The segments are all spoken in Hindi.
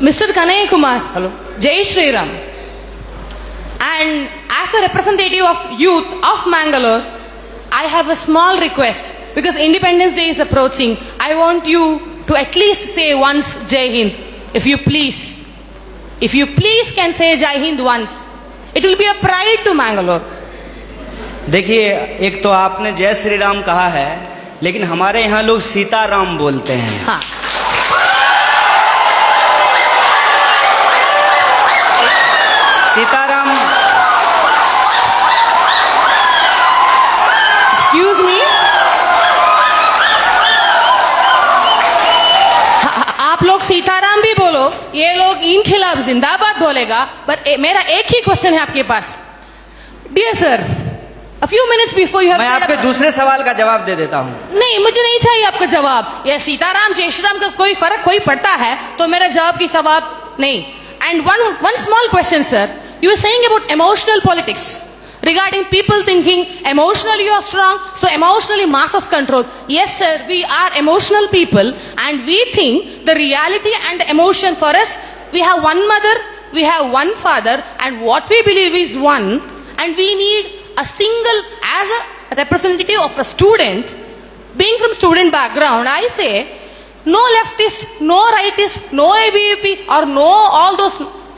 Mr. Kanaya Kumar. Hello. Jai Shri Ram. And as a representative of youth of Mangalore, I have a small request. Because Independence Day is approaching, I want you to at least say once Jai Hind. If you please can say Jai Hind once, it will be a pride to Mangalore. देखिए, एक तो आपने जय श्री राम कहा है, लेकिन हमारे यहाँ लोग सीताराम बोलते हैं। हाँ। सीताराम। Excuse me? आप लोग सीताराम भी बोलो, ये लोग इनखिलाफ जिंदाबाद बोलेगा, पर मेरा एक ही क्वेश्चन है आपके पास। Dear sir, a few minutes before you have मैं आपके दूसरे सवाल का जवाब दे देता हूँ। नहीं, मुझे नहीं चाहिए आपका जवाब। ये सीताराम जय श्री राम का कोई फर्क कोई पड़ता है तो मेरा जवाब की जवाब नहीं। And one small question, sir. You were saying about emotional politics. Regarding people thinking emotionally you are strong, so emotionally masses control. Yes, sir, we are emotional people and we think the reality and emotion for us, we have one mother, we have one father, and what we believe is one, and we need a single, as a representative of a student, being from student background, I say, no leftist, no rightist, no ABVP, or no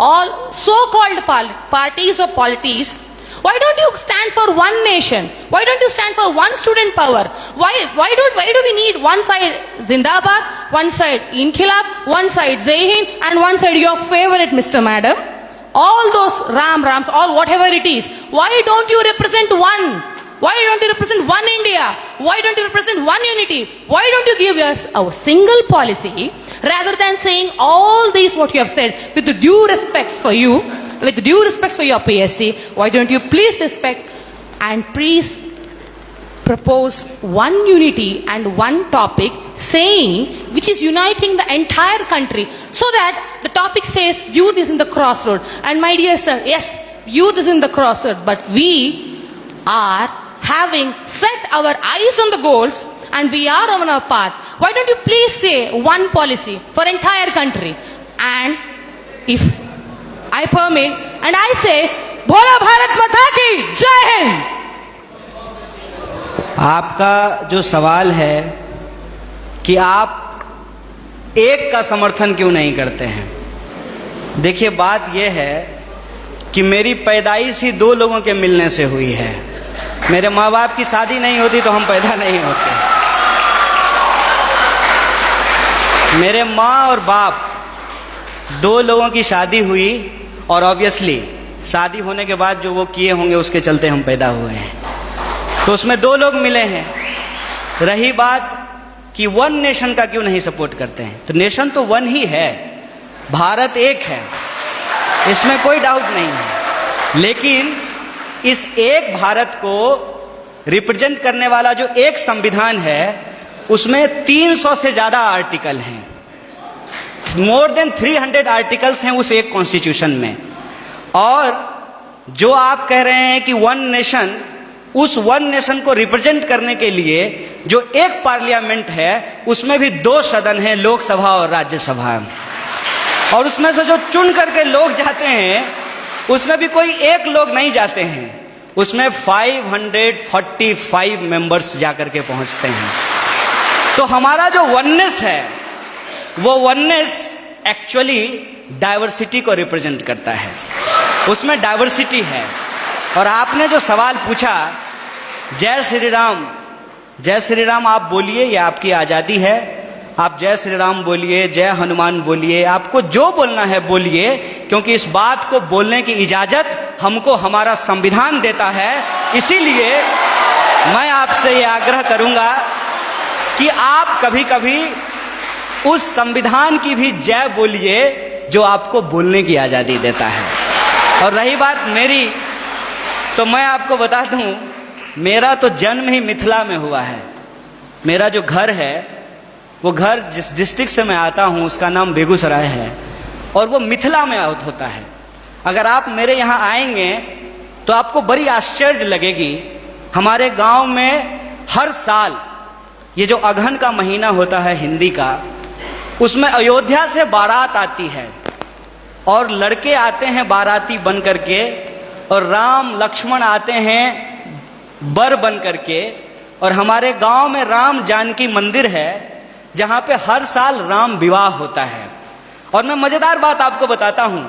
all so-called parties or polities. Why don't you stand for one nation? Why don't you stand for one student power? Why do we need one side Zindabad, one side Inkhilab, one side Jai Hind, and one side your favorite Mr. Madam? All those Rams, all whatever it is. Why don't you represent one? Why don't you represent one India? Why don't you represent one unity? Why don't you give us a single policy rather than saying all these what you have said with the due respects for you, with the due respects for your PhD? Why don't you please respect and please propose one unity and one topic saying which is uniting the entire country, so that the topic says youth is in the crossroad. And my dear sir, yes, youth is in the crossroad, but we are having set our eyes on the goals and we are on our path. Why don't you please say one policy for entire country? And if I permit, and I say, बोला भारत माता की जय हिंद। आपका जो सवाल है कि आप एक का समर्थन क्यों नहीं करते हैं, देखिए बात यह है कि मेरी पैदाइश ही दो लोगों के मिलने से हुई है। मेरे माँ बाप की शादी नहीं होती तो हम पैदा नहीं होते। मेरे माँ और बाप दो लोगों की शादी हुई और ऑब्वियसली शादी होने के बाद जो वो किए होंगे उसके चलते हम पैदा हुए हैं, तो उसमें दो लोग मिले हैं। रही बात कि वन नेशन का क्यों नहीं सपोर्ट करते हैं, तो नेशन तो वन ही है, भारत एक है, इसमें कोई डाउट नहीं है। लेकिन इस एक भारत को रिप्रेजेंट करने वाला जो एक संविधान है उसमें 300 से ज्यादा आर्टिकल हैं, मोर देन 300 आर्टिकल्स हैं उस एक कॉन्स्टिट्यूशन में। और जो आप कह रहे हैं कि वन नेशन, उस वन नेशन को रिप्रेजेंट करने के लिए जो एक पार्लियामेंट है उसमें भी दो सदन हैं, लोकसभा और राज्यसभा, और उसमें से जो चुन करके लोग जाते हैं उसमें भी कोई एक लोग नहीं जाते हैं, उसमें 545 मेंबर्स जाकर के पहुंचते हैं। तो हमारा जो वननेस है वो वननेस एक्चुअली डाइवर्सिटी को रिप्रेजेंट करता है, उसमें डाइवर्सिटी है। और आपने जो सवाल पूछा जय श्री राम, जय श्री राम आप बोलिए, ये आपकी आज़ादी है, आप जय श्री राम बोलिए, जय हनुमान बोलिए, आपको जो बोलना है बोलिए, क्योंकि इस बात को बोलने की इजाज़त हमको हमारा संविधान देता है। इसीलिए मैं आपसे ये आग्रह करूंगा कि आप कभी कभी उस संविधान की भी जय बोलिए जो आपको बोलने की आज़ादी देता है। और रही बात मेरी, तो मैं आपको बता दूं, मेरा तो जन्म ही मिथिला में हुआ है। मेरा जो घर है वो घर जिस डिस्ट्रिक्ट से मैं आता हूं उसका नाम बेगूसराय है और वो मिथिला में होता है। अगर आप मेरे यहाँ आएंगे तो आपको बड़ी आश्चर्य लगेगी। हमारे गांव में हर साल ये जो अगहन का महीना होता है हिंदी का, उसमें अयोध्या से बारात आती है और लड़के आते हैं बाराती बन करके, और राम लक्ष्मण आते हैं बर बन करके। और हमारे गांव में राम जानकी मंदिर है जहां पे हर साल राम विवाह होता है। और मैं मजेदार बात आपको बताता हूं,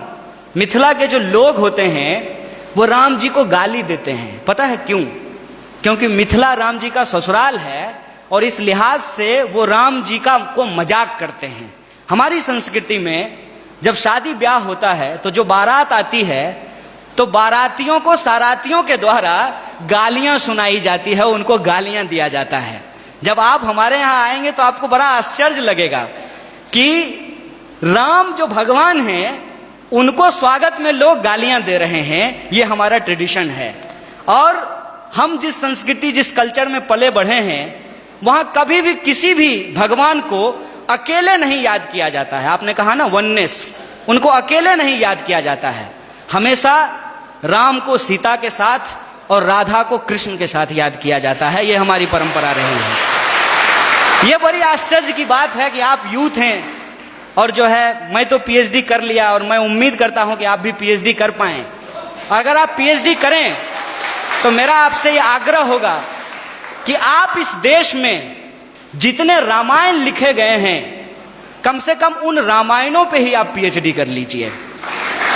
मिथिला के जो लोग होते हैं वो राम जी को गाली देते हैं। पता है क्यों? क्योंकि मिथिला राम जी का ससुराल है और इस लिहाज से वो राम जी का को मजाक करते हैं। हमारी संस्कृति में जब शादी ब्याह होता है तो जो बारात आती है तो बारातियों को सारातियों के द्वारा गालियां सुनाई जाती है, उनको गालियां दिया जाता है। जब आप हमारे यहाँ आएंगे तो आपको बड़ा आश्चर्य लगेगा कि राम जो भगवान हैं उनको स्वागत में लोग गालियां दे रहे हैं। ये हमारा ट्रेडिशन है। और हम जिस संस्कृति जिस कल्चर में पले बढ़े हैं वहां कभी भी किसी भी भगवान को अकेले नहीं याद किया जाता है। आपने कहा ना वननेस, उनको अकेले नहीं याद किया जाता है। हमेशा राम को सीता के साथ और राधा को कृष्ण के साथ याद किया जाता है। ये हमारी परंपरा रही है। ये बड़ी आश्चर्य की बात है कि आप यूथ हैं और जो है मैं तो पीएचडी कर लिया और मैं उम्मीद करता हूं कि आप भी पीएचडी कर पाएं। अगर आप पीएचडी करें तो मेरा आपसे ये आग्रह होगा कि आप इस देश में जितने रामायण लिखे गए हैं कम से कम उन रामायणों पे ही आप पीएचडी कर लीजिए।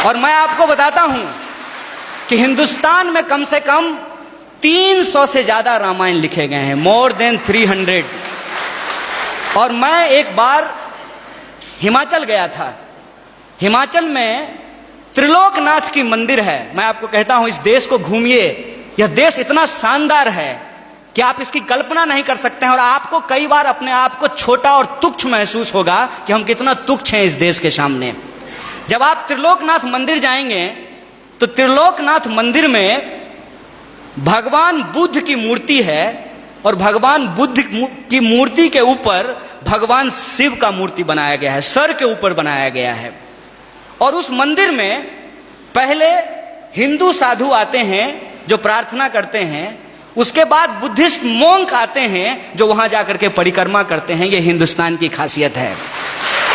और मैं आपको बताता हूं कि हिंदुस्तान में कम से कम 300 से ज्यादा रामायण लिखे गए हैं, मोर देन 300। और मैं एक बार हिमाचल गया था। हिमाचल में त्रिलोकनाथ की मंदिर है। मैं आपको कहता हूं इस देश को घूमिए। यह देश इतना शानदार है कि आप इसकी कल्पना नहीं कर सकते हैं। और आपको कई बार अपने आप को छोटा और तुच्छ महसूस होगा कि हम कितना तुच्छ हैं इस देश के सामने। जब आप त्रिलोकनाथ मंदिर जाएंगे तो त्रिलोकनाथ मंदिर में भगवान बुद्ध की मूर्ति है और भगवान बुद्ध की मूर्ति के ऊपर भगवान शिव का मूर्ति बनाया गया है, सर के ऊपर बनाया गया है। और उस मंदिर में पहले हिंदू साधु आते हैं जो प्रार्थना करते हैं, उसके बाद बुद्धिस्ट मोंक आते हैं जो वहां जाकर के परिक्रमा करते हैं। यह हिंदुस्तान की खासियत है।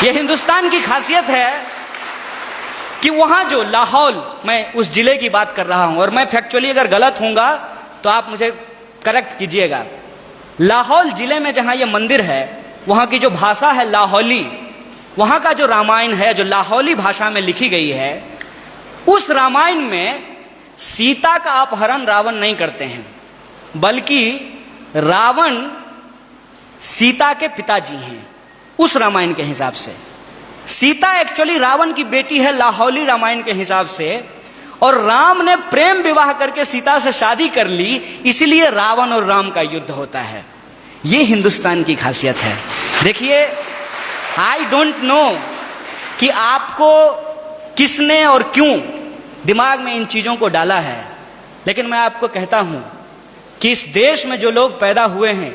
यह हिंदुस्तान की खासियत है कि वहां जो लाहौल, मैं उस जिले की बात कर रहा हूं और मैं फैक्चुअली अगर गलत होऊंगा तो आप मुझे करेक्ट कीजिएगा। लाहौल जिले में जहां यह मंदिर है वहां की जो भाषा है लाहौली, वहां का जो रामायण है जो लाहौली भाषा में लिखी गई है, उस रामायण में सीता का अपहरण रावण नहीं करते हैं, बल्कि रावण सीता के पिताजी हैं। उस रामायण के हिसाब से सीता एक्चुअली रावण की बेटी है लाहौली रामायण के हिसाब से। और राम ने प्रेम विवाह करके सीता से शादी कर ली, इसलिए रावण और राम का युद्ध होता है। ये हिंदुस्तान की खासियत है। देखिए, आई डोंट नो कि आपको किसने और क्यों दिमाग में इन चीजों को डाला है, लेकिन मैं आपको कहता हूं कि इस देश में जो लोग पैदा हुए हैं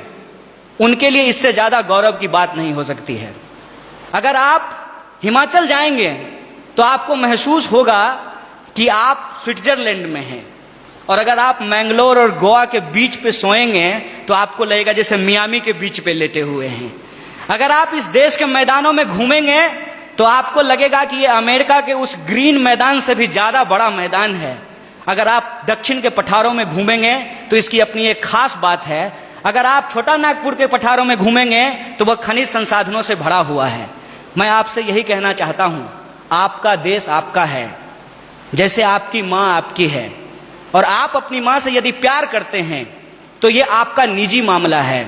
उनके लिए इससे ज्यादा गौरव की बात नहीं हो सकती है। अगर आप हिमाचल जाएंगे तो आपको महसूस होगा कि आप स्विट्जरलैंड में हैं, और अगर आप मैंगलोर और गोवा के बीच पे सोएंगे तो आपको लगेगा जैसे मियामी के बीच पे लेटे हुए हैं। अगर आप इस देश के मैदानों में घूमेंगे तो आपको लगेगा कि ये अमेरिका के उस ग्रीन मैदान से भी ज्यादा बड़ा मैदान है। अगर आप दक्षिण के पठारों में घूमेंगे तो इसकी अपनी एक खास बात है। अगर आप छोटा नागपुर के पठारों में घूमेंगे तो वह खनिज संसाधनों से भरा हुआ है। मैं आपसे यही कहना चाहता हूं, आपका देश आपका है, जैसे आपकी मां आपकी है। और आप अपनी मां से यदि प्यार करते हैं तो यह आपका निजी मामला है।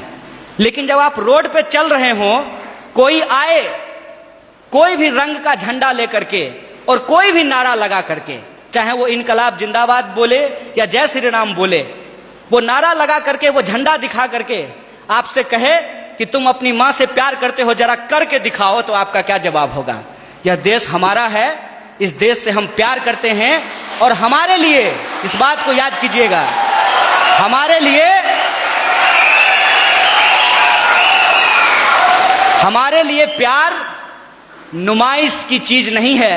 लेकिन जब आप रोड पे चल रहे हो, कोई आए, कोई भी रंग का झंडा लेकर के और कोई भी नारा लगा करके, चाहे वो इनकलाब जिंदाबाद बोले या जय श्री राम बोले, वो नारा लगा करके, वो झंडा दिखा करके आपसे कहे कि तुम अपनी मां से प्यार करते हो, जरा करके दिखाओ, तो आपका क्या जवाब होगा? यह देश हमारा है, इस देश से हम प्यार करते हैं। और हमारे लिए इस बात को याद कीजिएगा, हमारे लिए प्यार नुमाइश की चीज नहीं है।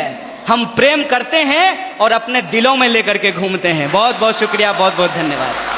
हम प्रेम करते हैं और अपने दिलों में लेकर के घूमते हैं। बहुत बहुत शुक्रिया, बहुत बहुत धन्यवाद।